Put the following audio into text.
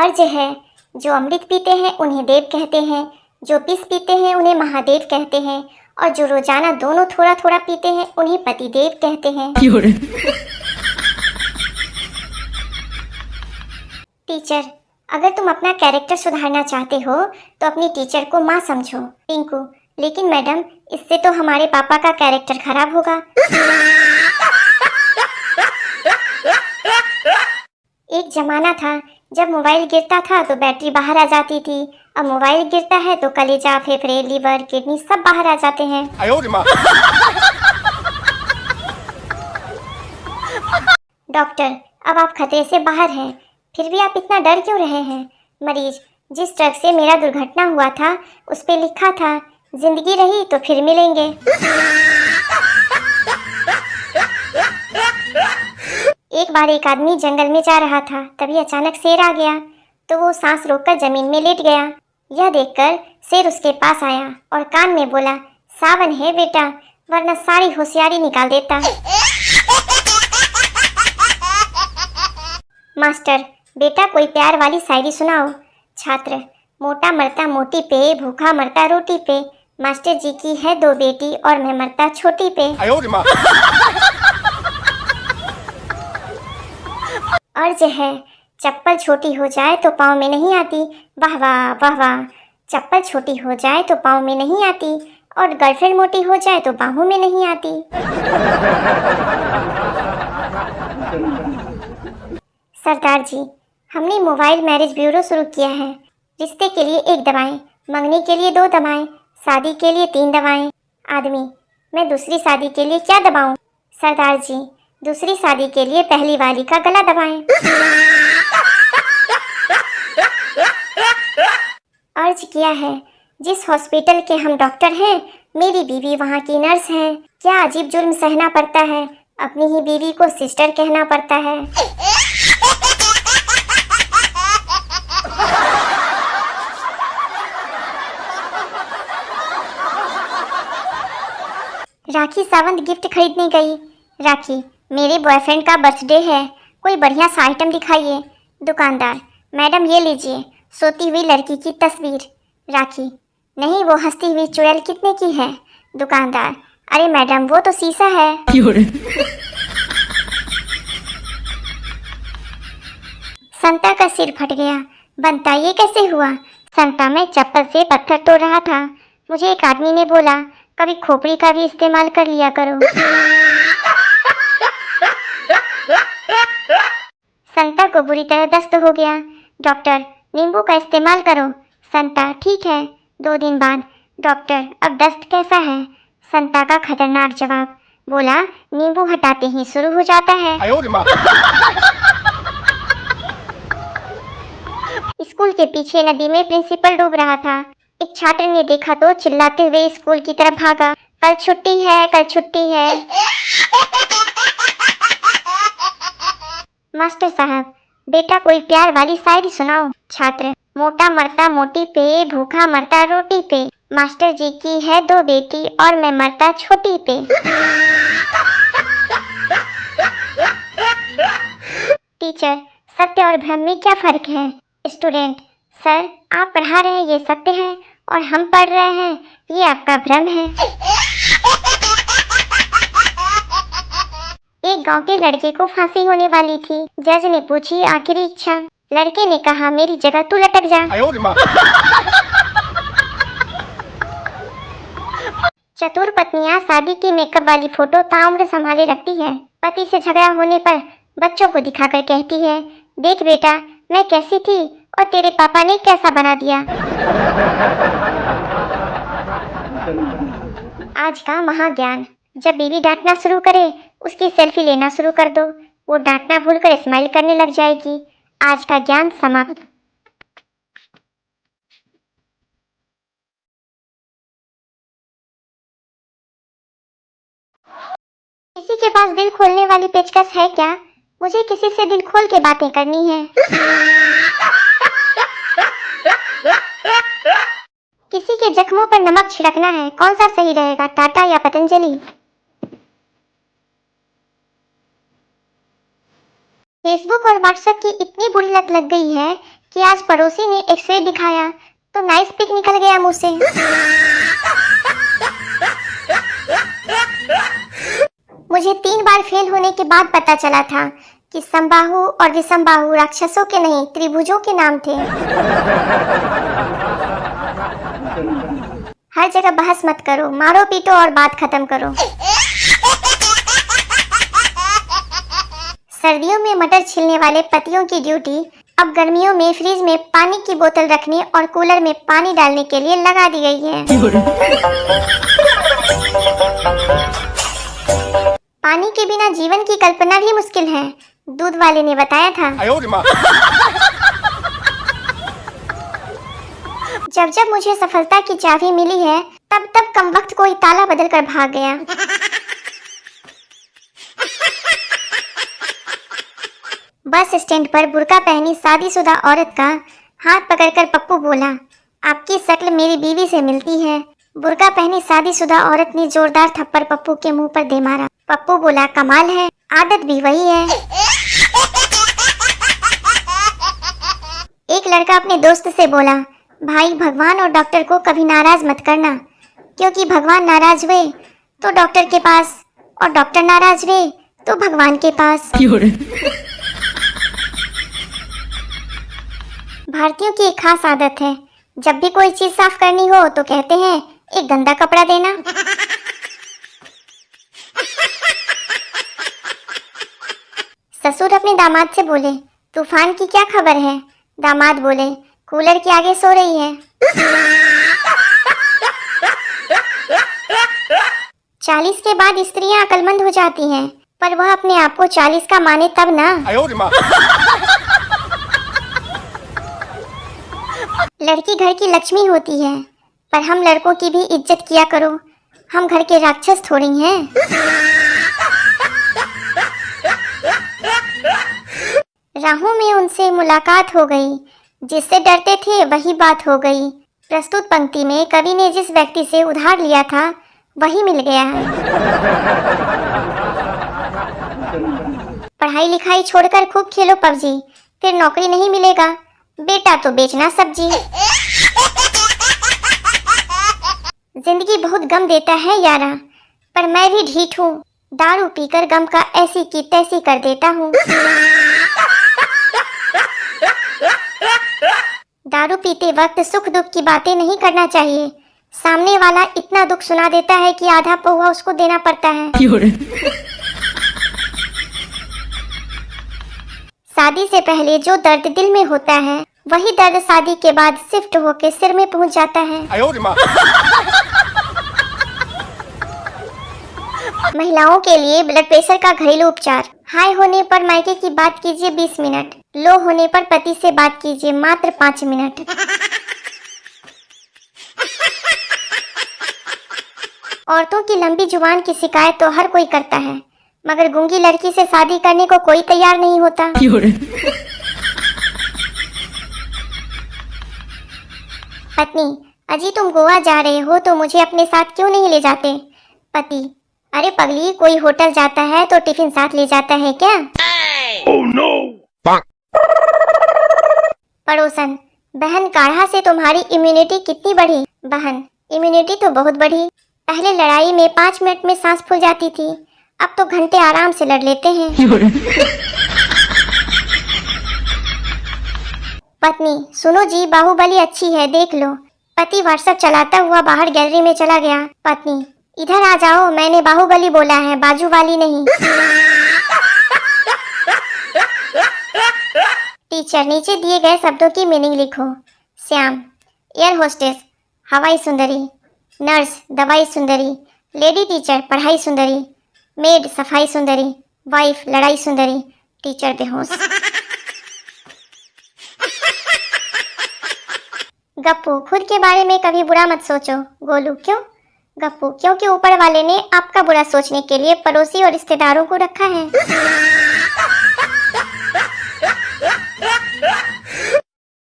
अर्ज है, जो अमृत पीते हैं उन्हें देव कहते हैं, जो विष पीते हैं उन्हें महादेव कहते हैं, और जो रोजाना दोनों थोड़ा थोड़ा पीते हैं उन्हें पतिदेव कहते हैं। टीचर, अगर तुम अपना कैरेक्टर सुधारना चाहते हो तो अपनी टीचर को माँ समझो। टिंकू, लेकिन मैडम इससे तो हमारे पापा का कैरेक्टर खराब होगा। एक जमाना था जब मोबाइल गिरता था तो बैटरी बाहर आ जाती थी, अब मोबाइल गिरता है तो कलेजा, फेफड़े, लीवर, किडनी सब बाहर आ जाते हैं। डॉक्टर, अब आप खतरे से बाहर हैं, फिर भी आप इतना डर क्यों रहे हैं? मरीज, जिस ट्रक से मेरा दुर्घटना हुआ था उस पे लिखा था, जिंदगी रही तो फिर मिलेंगे। एक बार एक आदमी जंगल में जा रहा था, तभी अचानक शेर आ गया तो वो सांस रोककर जमीन में लेट गया। यह देखकर शेर उसके पास आया और कान में बोला, सावन है बेटा, वरना सारी होशियारी निकाल देता। मास्टर, बेटा कोई प्यार वाली शायरी सुनाओ। छात्र, मोटा मरता मोटी पे, भूखा मरता रोटी पे, मास्टर जी की है 2 बेटी और मैं मरता छोटी पे। अर्ज है, चप्पल छोटी हो जाए तो पाँव में नहीं आती, वाह वाह वाह वाह। चप्पल छोटी हो जाए तो पाँव में नहीं आती, और गर्लफ्रेंड मोटी हो जाए तो बाहों में नहीं आती। सरदार जी, हमने मोबाइल मैरिज ब्यूरो शुरू किया है। रिश्ते के लिए 1 दवाएं, मंगनी के लिए 2 दवाएं, शादी के लिए 3 दवाएं। आदमी, मैं दूसरी शादी के लिए क्या दबाऊं? सरदार जी, दूसरी शादी के लिए पहली वाली का गला दबाएं। अर्ज किया है, जिस हॉस्पिटल के हम डॉक्टर हैं मेरी बीवी वहाँ की नर्स है। क्या अजीब जुर्म सहना पड़ता है, अपनी ही बीवी को सिस्टर कहना पड़ता है। राखी सावंत गिफ्ट खरीदने गई। राखी, मेरे बॉयफ्रेंड का बर्थडे है, कोई बढ़िया सा आइटम दिखाइए। दुकानदार, मैडम ये लीजिए, सोती हुई लड़की की तस्वीर। राखी, नहीं वो हंसती हुई चुड़ैल कितने की है? दुकानदार, अरे मैडम वो तो शीशा है। संता का सिर फट गया, बनता ये कैसे हुआ? संता, मैं चप्पल से पत्थर तोड़ रहा था, मुझे एक आदमी ने बोला कभी खोपड़ी का भी इस्तेमाल कर लिया करो। संता को बुरी तरह दस्त हो गया, डॉक्टर नींबू का इस्तेमाल करो। संता, ठीक है। 2 दिन बाद, डॉक्टर अब दस्त कैसा है? संता का खतरनाक जवाब, बोला नींबू हटाते ही शुरू हो जाता है। स्कूल के पीछे नदी में प्रिंसिपल डूब रहा था। एक छात्र ने देखा तो चिल्लाते हुए स्कूल की तरफ भागा, कल छुट्टी है, कल छुट्टी है। मास्टर साहब, बेटा कोई प्यार वाली शायरी सुनाओ। छात्र, मोटा मरता मोटी पे, भूखा मरता रोटी पे, मास्टर जी की है 2 बेटी और मैं मरता छोटी पे। टीचर, सत्य और भ्रम में क्या फर्क है? स्टूडेंट, सर आप पढ़ा रहे हैं ये सत्य है और हम पढ़ रहे हैं ये आपका भ्रम है। एक गांव के लड़के को फांसी होने वाली थी। जज ने पूछी आखिरी इच्छा। लड़के ने कहा मेरी जगह तू लटक जा। चतुर पत्नियां शादी की मेकअप वाली फोटो ताउम्र संभाले रखती है। पति से झगड़ा होने पर बच्चों को दिखाकर कहती है, देख बेटा मैं कैसी थी और तेरे पापा ने कैसा बना दिया। आज का महाज्ञान, जब बीवी डांटना शुरू करे उसकी सेल्फी लेना शुरू कर दो, वो डांटना भूलकर स्माइल करने लग जाएगी। आज का ज्ञान समाप्त। किसी के पास दिल खोलने वाली पेचकस है क्या? मुझे किसी से दिल खोल के बातें करनी है। किसी के जख्मों पर नमक छिड़कना है, कौन सा सही रहेगा, टाटा या पतंजलि? फेसबुक और व्हाट्सएप की इतनी बुरी लत लग गई है कि आज पड़ोसी ने एक्सरे दिखाया तो नाइस पिक निकल गया मुंह से। मुझे 3 बार फेल होने के बाद पता चला था कि समबाहु और विषमबाहु राक्षसों के नहीं त्रिभुजों के नाम थे। हर जगह बहस मत करो, मारो पीटो और बात खत्म करो। सर्दियों में मटर छिलने वाले पतियों की ड्यूटी अब गर्मियों में फ्रिज में पानी की बोतल रखने और कूलर में पानी डालने के लिए लगा दी गई है। पानी के बिना जीवन की कल्पना भी मुश्किल है, दूध वाले ने बताया था। जब जब मुझे सफलता की चाबी मिली है तब तब कम वक्त कोई ताला बदल कर भाग गया। बस स्टैंड पर बुर्का पहनी शादीशुदा औरत का हाथ पकड़कर पप्पू बोला, आपकी शक्ल मेरी बीवी से मिलती है। बुर्का पहनी शादीशुदा औरत ने जोरदार थप्पड़ पप्पू के मुंह पर दे मारा। पप्पू बोला, कमाल है, आदत भी वही है। एक लड़का अपने दोस्त से बोला, भाई भगवान और डॉक्टर को कभी नाराज मत करना, क्योंकि भगवान नाराज हुए तो डॉक्टर के पास और डॉक्टर नाराज हुए तो भगवान के पास। भारतीयों की एक खास आदत है, जब भी कोई चीज साफ करनी हो तो कहते हैं एक गंदा कपड़ा देना। ससुर अपने दामाद से बोले, तूफान की क्या खबर है? दामाद बोले, कूलर के आगे सो रही है। 40 के बाद स्त्रियां अक्लमंद हो जाती हैं, पर वह अपने आप को 40 का माने तब ना। लड़की घर की लक्ष्मी होती है, पर हम लड़कों की भी इज्जत किया करो, हम घर के राक्षस थोड़ी हैं। राहों में उनसे मुलाकात हो गई, जिससे डरते थे वही बात हो गई। प्रस्तुत पंक्ति में कवि ने जिस व्यक्ति से उधार लिया था वही मिल गया है। पढ़ाई लिखाई छोड़कर खूब खेलो पबजी, फिर नौकरी नहीं मिलेगा, बेटा तो बेचना सब्जी। जिंदगी बहुत गम देता है यारा, पर मैं भी ढीठ हूँ, दारू पीकर गम का ऐसी की तैसी कर देता हूँ। दारू पीते वक्त सुख दुख की बातें नहीं करना चाहिए, सामने वाला इतना दुख सुना देता है कि आधा पौवा उसको देना पड़ता है। शादी से पहले जो दर्द दिल में होता है वही दर्द शादी के बाद शिफ्ट होके सिर में पहुंच जाता है। महिलाओं के लिए ब्लड प्रेशर का घरेलू उपचार। हाई होने पर मायके की बात कीजिए 20 मिनट, लो होने पर पति से बात कीजिए मात्र 5 मिनट। औरतों की लंबी जुबान की शिकायत तो हर कोई करता है, मगर गूंगी लड़की से शादी करने को कोई तैयार नहीं होता। पत्नी, अजी तुम गोवा जा रहे हो तो मुझे अपने साथ क्यों नहीं ले जाते? पति, अरे पगली, कोई होटल जाता है तो टिफिन साथ ले जाता है क्या? Oh, no! पड़ोसन, बहन काढ़ा से तुम्हारी इम्यूनिटी कितनी बढ़ी? बहन, इम्यूनिटी तो बहुत बढ़ी, पहले लड़ाई में 5 मिनट में सांस फूल जाती थी, अब तो घंटे आराम से लड़ लेते हैं। पत्नी, सुनो जी, बाहुबली अच्छी है, देख लो। पति व्हाट्सएप चलाता हुआ बाहर गैलरी में चला गया। पत्नी, इधर आ जाओ, मैंने बाहुबली बोला है, बाजू वाली नहीं। टीचर, नीचे दिए गए शब्दों की मीनिंग लिखो। श्याम, एयर होस्टेस, हवाई सुंदरी। नर्स, दवाई सुंदरी। लेडी टीचर, पढ़ाई सुंदरी। मेड, सफाई सुंदरी। वाइफ, लड़ाई सुंदरी। टीचर बेहोश। गप्पू, खुद के बारे में कभी बुरा मत सोचो। गोलू, क्यों? गप्पू, क्योंकि ऊपर वाले ने आपका बुरा सोचने के लिए पड़ोसी और रिश्तेदारों को रखा है।